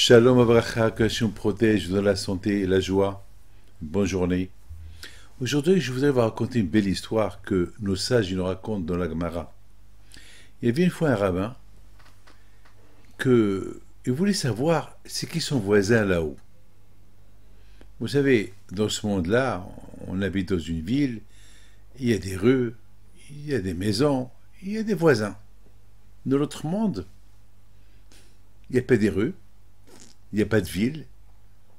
Shalom Abracha, que Hachem protège dans la santé et la joie. Bonne journée. Aujourd'hui, je voudrais vous raconter une belle histoire que nos sages nous racontent dans la Gemara. Il y avait une fois un rabbin il voulait savoir c'est qui son voisin là-haut. Vous savez, dans ce monde-là, on habite dans une ville, il y a des rues, il y a des maisons, il y a des voisins. Dans l'autre monde, il n'y a pas des rues, il n'y a pas de ville,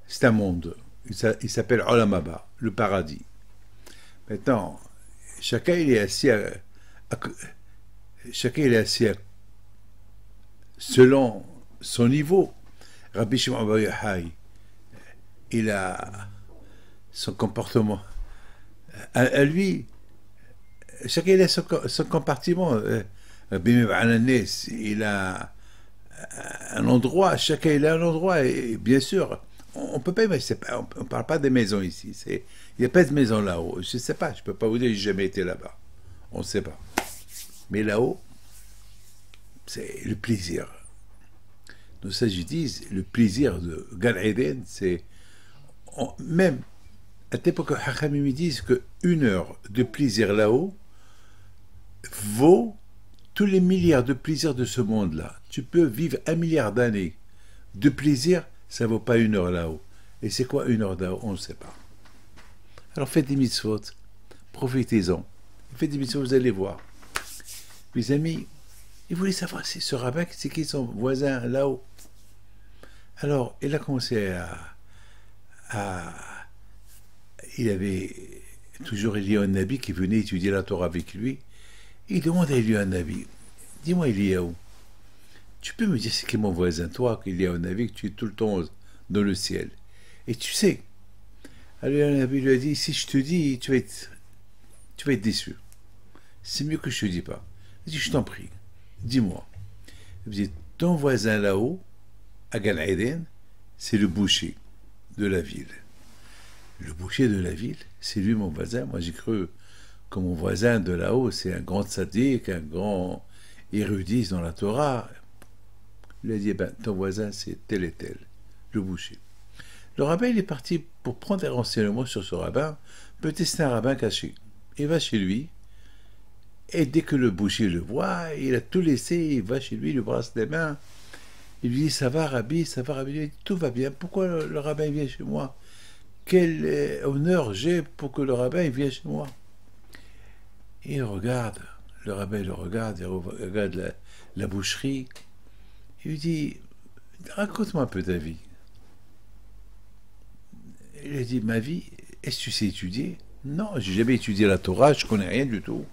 c'est un monde. Il s'appelle Olam Haba, le paradis. Maintenant, chacun il est assis chacun il est assis selon son niveau. Rabbi Shimon Bar Yochai, il a son comportement à lui. Chacun il a son compartiment. Rabbi Meir Ananes, il a un endroit, chacun il a un endroit, et bien sûr, on peut pas imaginer, on parle pas des maisons ici, il n'y a pas de maison là-haut, je sais pas, je peux pas vous dire, j'ai jamais été là-bas, on ne sait pas. Mais là-haut, c'est le plaisir. Nos sages disent, le plaisir de Gan Eden, c'est, même, à l'époque, Hachamim disent qu'une heure de plaisir là-haut vaut tous les milliards de plaisirs de ce monde-là. Tu peux vivre 1 milliard d'années de plaisir, ça ne vaut pas une heure là-haut. Et c'est quoi une heure là-haut? On ne sait pas. Alors faites des mitzvot, profitez-en. Faites des mitzvot, vous allez voir. Mes amis, ils voulaient savoir si ce rabbin, c'est qui son voisin là-haut. Alors, il a commencé il avait toujours Eliyahu Nabi qui venait étudier la Torah avec lui. Il demande à Eliyahu Nabi, dis-moi Eliyahu, tu peux me dire c'est qui mon voisin, toi, Eliyahu Nabi, que tu es tout le temps dans le ciel. Et tu sais, Eliyahu Nabi lui a dit, si je te dis, tu vas être déçu. C'est mieux que je te dis pas. Il dit, je t'en prie, dis-moi. Il dit, ton voisin là-haut, à Gan Eden, c'est le boucher de la ville. Le boucher de la ville, c'est lui mon voisin. Moi j'ai cru que mon voisin de là-haut, c'est un grand tzaddik, un grand érudit dans la Torah. Il a dit, ben, ton voisin, c'est tel et tel, le boucher. Le rabbin, il est parti pour prendre des renseignements sur ce rabbin. Peut-être c'est un rabbin caché. Il va chez lui, et dès que le boucher le voit, il a tout laissé, il va chez lui, il lui brasse les mains. Il lui dit, ça va, Rabbi, ça va, Rabbi. Il dit, tout va bien. Pourquoi le rabbin vient chez moi? Quel honneur j'ai pour que le rabbin vienne chez moi? Et il regarde, le rabbin le regarde, il regarde la boucherie. Il lui dit, raconte-moi un peu ta vie. Il a dit, ma vie, est-ce que tu sais étudier? Non, j'ai jamais étudié la Torah, je connais rien du tout.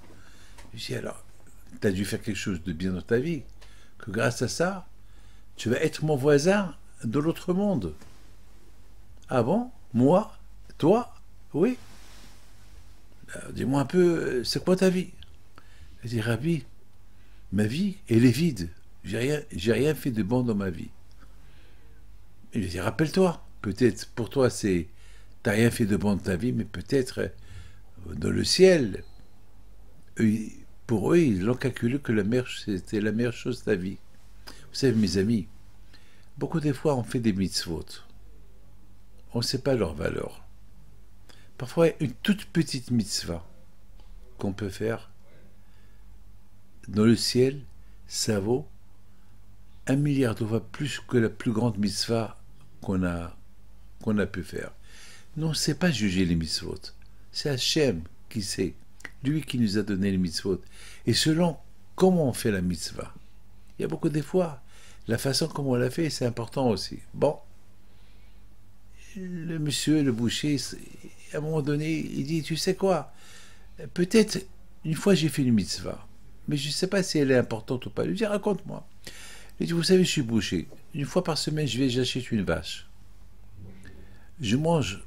Je dis, alors, tu as dû faire quelque chose de bien dans ta vie, que grâce à ça, tu vas être mon voisin de l'autre monde. Ah bon? Moi? Toi? Oui? Alors, dis-moi un peu, c'est quoi ta vie? Il dit, Rabbi, ma vie, elle est vide. J'ai rien fait de bon dans ma vie. Il lui dit, rappelle-toi, peut-être pour toi, t'as rien fait de bon dans ta vie, mais peut-être dans le ciel, pour eux, ils ont calculé que c'était la meilleure chose de ta vie. Vous savez, mes amis, beaucoup des fois, on fait des mitzvot. On ne sait pas leur valeur. Parfois, une toute petite mitzvah qu'on peut faire, dans le ciel, ça vaut 1 milliard de fois plus que la plus grande mitzvah qu'on a pu faire. Non, on ne sait pas juger les mitzvot. C'est Hachem qui sait, lui qui nous a donné les mitzvot. Et selon comment on fait la mitzvah, il y a beaucoup de fois, la façon comme on l'a fait, c'est important aussi. Bon, le monsieur, le boucher, à un moment donné, il dit, tu sais quoi, peut-être une fois j'ai fait une mitzvah, mais je ne sais pas si elle est importante ou pas. Il lui dit, raconte-moi. Il dit, vous savez, je suis boucher. Une fois par semaine, j'achète une vache. Je mange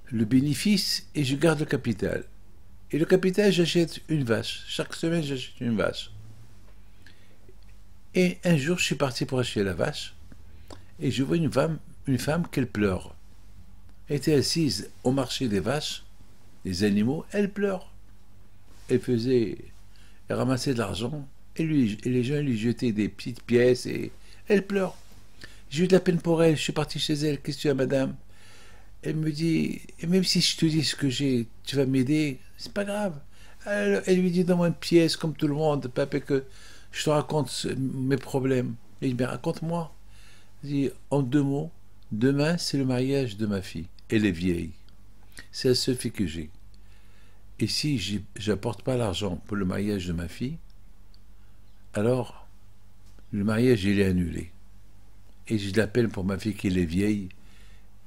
le bénéfice et je garde le capital. Et le capital, j'achète une vache. Chaque semaine, j'achète une vache. Et un jour, je suis parti pour acheter la vache et je vois une femme qu'elle pleure. Elle était assise au marché des vaches, des animaux, elle pleure. Elle ramassait de l'argent et les gens lui jetaient des petites pièces et elle pleure. J'ai eu de la peine pour elle, je suis parti chez elle, qu'est-ce que tu as, madame? Elle me dit, et même si je te dis ce que j'ai, tu vas m'aider, c'est pas grave. Elle lui dit, donne-moi une pièce comme tout le monde, papa, que je te raconte mes problèmes. Il dit, ben raconte-moi. Il dit, en 2 mots, demain c'est le mariage de ma fille. Elle est vieille. C'est la seule fille que j'ai. Et si j'apporte pas l'argent pour le mariage de ma fille, alors le mariage il est annulé. Et j'ai de la peine pour ma fille qui est vieille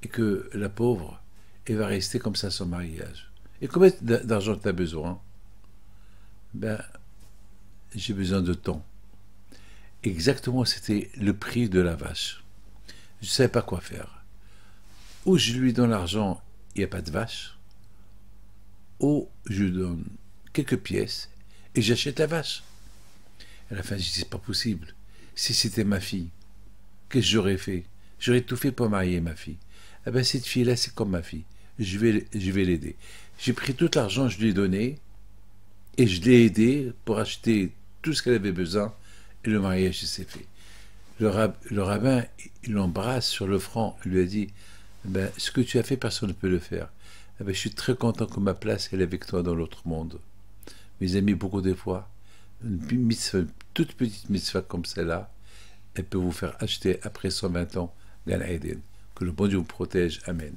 et que la pauvre, elle va rester comme ça sans mariage. Et combien d'argent tu as besoin? Ben, j'ai besoin de temps. Exactement, c'était le prix de la vache. Je ne savais pas quoi faire. Ou je lui donne l'argent, il n'y a pas de vache, ou je lui donne quelques pièces et j'achète la vache. À la fin, je dis, c'est pas possible. Si c'était ma fille, qu'est-ce que j'aurais fait? J'aurais tout fait pour marier ma fille. Eh ben, cette fille-là, c'est comme ma fille. Je vais l'aider. J'ai pris tout l'argent, je lui ai donné, et je l'ai aidée pour acheter tout ce qu'elle avait besoin, et le mariage s'est fait. Le rabbin, il l'embrasse sur le front, il lui a dit, ben, ce que tu as fait, personne ne peut le faire. Eh ben, je suis très content que ma place elle est avec toi dans l'autre monde. Mes amis, beaucoup de fois, une toute petite mitzvah comme celle-là, elle peut vous faire acheter après 120 ans Gan Eden. Que le bon Dieu vous protège. Amen.